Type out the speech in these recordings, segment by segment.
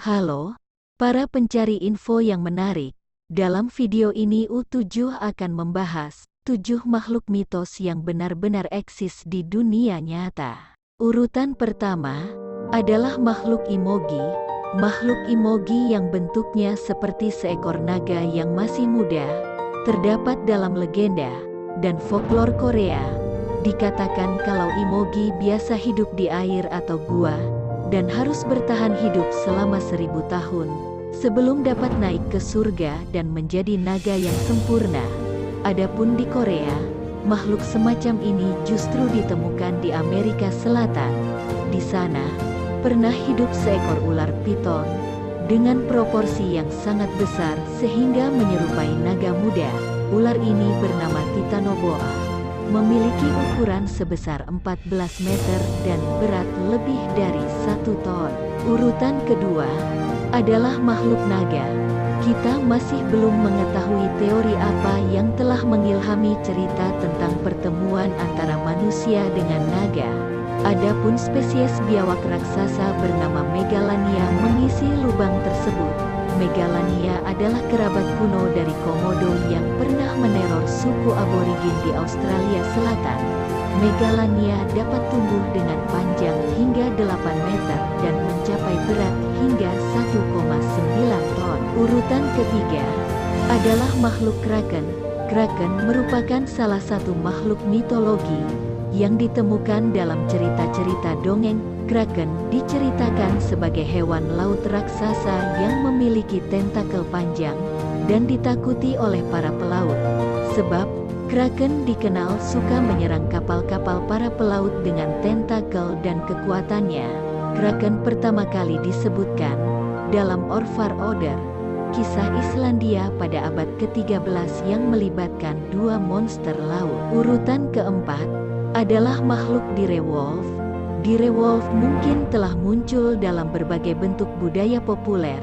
Halo, para pencari info yang menarik. Dalam video ini U7 akan membahas 7 makhluk mitos yang benar-benar eksis di dunia nyata. Urutan pertama adalah makhluk Imogi. Makhluk Imogi yang bentuknya seperti seekor naga yang masih muda, terdapat dalam legenda dan folklore Korea. Dikatakan kalau Imogi biasa hidup di air atau gua, dan harus bertahan hidup selama 1000 tahun, sebelum dapat naik ke surga dan menjadi naga yang sempurna. Adapun di Korea, makhluk semacam ini justru ditemukan di Amerika Selatan. Di sana, pernah hidup seekor ular piton, dengan proporsi yang sangat besar sehingga menyerupai naga muda. Ular ini bernama Titanoboa. Memiliki ukuran sebesar 14 meter dan berat lebih dari 1 ton. Urutan kedua adalah makhluk naga. Kita masih belum mengetahui teori apa yang telah mengilhami cerita tentang pertemuan antara manusia dengan naga. Adapun spesies biawak raksasa bernama Megalania mengisi lubang tersebut. Megalania adalah kerabat kuno dari Komodo yang pernah meneror suku aborigin di Australia Selatan. Megalania dapat tumbuh dengan panjang hingga 8 meter dan mencapai berat hingga 1,9 ton. Urutan ketiga adalah makhluk Kraken. Kraken merupakan salah satu makhluk mitologi yang ditemukan dalam cerita-cerita dongeng. Kraken diceritakan sebagai hewan laut raksasa yang memiliki tentakel panjang dan ditakuti oleh para pelaut. Sebab, Kraken dikenal suka menyerang kapal-kapal para pelaut dengan tentakel dan kekuatannya. Kraken pertama kali disebutkan dalam Orvar Oder, kisah Islandia pada abad ke-13 yang melibatkan 2 monster laut. Urutan keempat adalah makhluk direwolf. Direwolf mungkin telah muncul dalam berbagai bentuk budaya populer.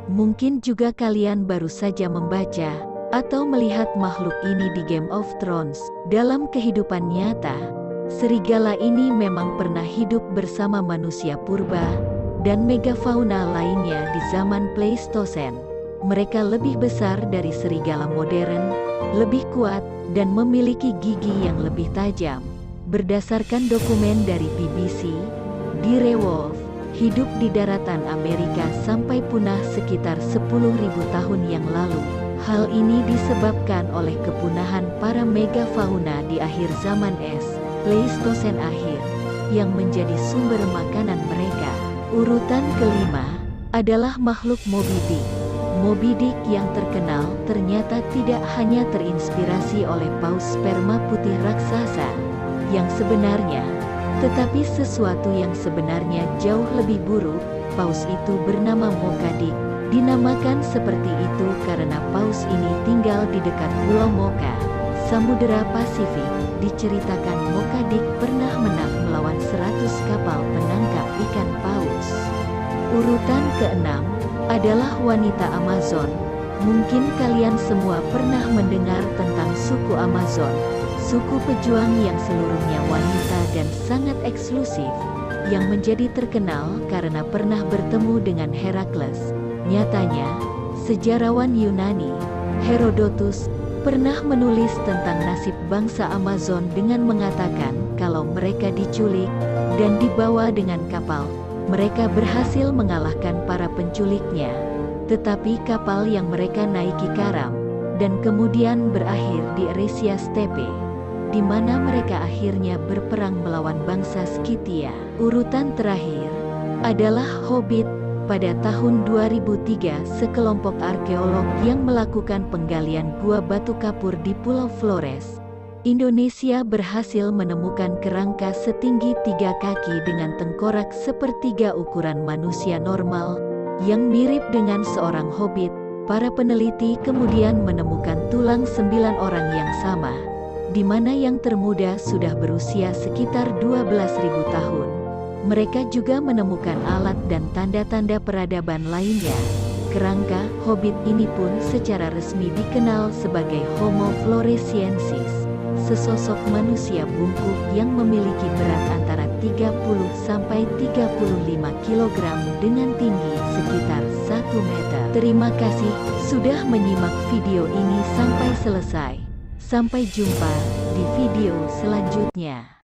Mungkin juga kalian baru saja membaca atau melihat makhluk ini di Game of Thrones. Dalam kehidupan nyata, serigala ini memang pernah hidup bersama manusia purba dan megafauna lainnya di zaman Pleistosen. Mereka lebih besar dari serigala modern, lebih kuat, dan memiliki gigi yang lebih tajam. Berdasarkan dokumen dari BBC, direwolf hidup di daratan Amerika sampai punah sekitar 10.000 tahun yang lalu. Hal ini disebabkan oleh kepunahan para megafauna di akhir zaman es, Pleistosen akhir, yang menjadi sumber makanan mereka. Urutan kelima adalah makhluk Moby Dick. Moby Dick yang terkenal ternyata tidak hanya terinspirasi oleh paus sperma putih raksasa yang sebenarnya, tetapi sesuatu yang sebenarnya jauh lebih buruk. Paus itu bernama Mocha-Dick. Dinamakan seperti itu karena paus ini tinggal di dekat Pulau Mocha, Samudera Pasifik. Diceritakan Mocha-Dick pernah menang melawan 100 kapal penangkap ikan paus. Urutan keenam adalah wanita Amazon. Mungkin kalian semua pernah mendengar tentang suku Amazon. Suku pejuang yang seluruhnya wanita dan sangat eksklusif, yang menjadi terkenal karena pernah bertemu dengan Herakles. Nyatanya, sejarawan Yunani, Herodotus, pernah menulis tentang nasib bangsa Amazon dengan mengatakan kalau mereka diculik dan dibawa dengan kapal. Mereka berhasil mengalahkan para penculiknya, tetapi kapal yang mereka naiki karam, dan kemudian berakhir di Eresia Steppe, di mana mereka akhirnya berperang melawan bangsa Scythia. Urutan terakhir adalah Hobbit. Pada tahun 2003, sekelompok arkeolog yang melakukan penggalian gua batu kapur di Pulau Flores, Indonesia berhasil menemukan kerangka setinggi 3 kaki dengan tengkorak sepertiga ukuran manusia normal, yang mirip dengan seorang hobbit. Para peneliti kemudian menemukan tulang 9 orang yang sama, di mana yang termuda sudah berusia sekitar 12.000 tahun. Mereka juga menemukan alat dan tanda-tanda peradaban lainnya. Kerangka Hobbit ini pun secara resmi dikenal sebagai Homo floresiensis. sesosok manusia bungkuk yang memiliki berat antara 30–35 kg dengan tinggi sekitar 1 meter. Terima kasih sudah menyimak video ini sampai selesai. Sampai jumpa di video selanjutnya.